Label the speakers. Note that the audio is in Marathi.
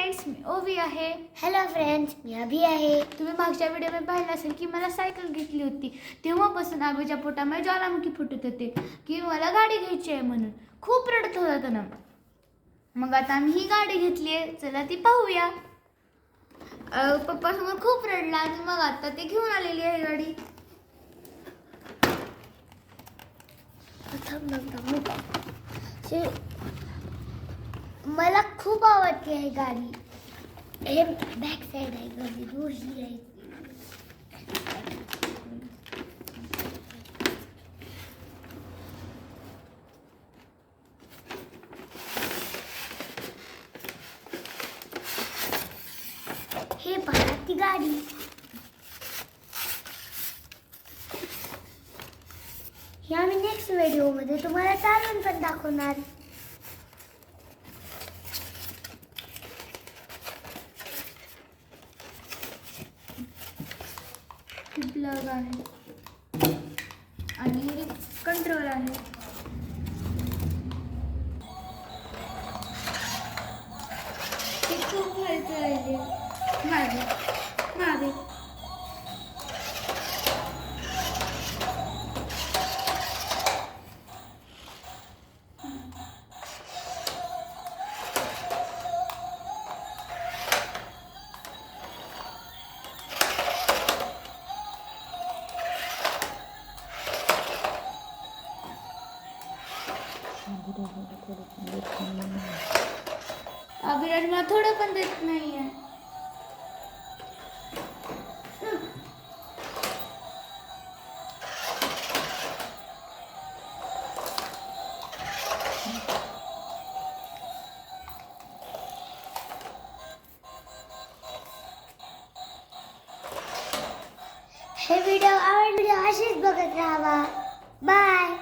Speaker 1: फ्रेंड्स, मी ओवी आहे.
Speaker 2: हॅलो फ्रेंड्स, मी अभि आहे.
Speaker 1: तुम्ही मागच्या व्हिडिओमध्ये पाहिलं असेल की मला सायकल घेतली होती. तेव्हापासून अभिच्या पोटामध्ये ज्वालामुखी फुटत होते की मला गाडी घ्यायची आहे म्हणून खूप रडत होता ना. मग आता आम्ही ही गाडी घेतली आहे, चला ती पाहूया. पप्पासमोर खूप रडला आणि मग आता ते घेऊन आलेली आहे गाडी.
Speaker 2: मला खूप आवडते ही गाडी. हे बॅक साइड आहे गाडी, दूर ही आहे. हे पहा ती गाडी. हे आम्ही नेक्स्ट व्हिडिओमध्ये तुम्हाला चालवून पण दाखवणार.
Speaker 1: प्लग आहे आणि कंट्रोल आहे. ते खूप व्हायचं आहे मागे मागे. अभिराज मला थोडं पण देत नाहीये.
Speaker 2: हे व्हिडिओ आवडले असेच बघत राहावा. बाय.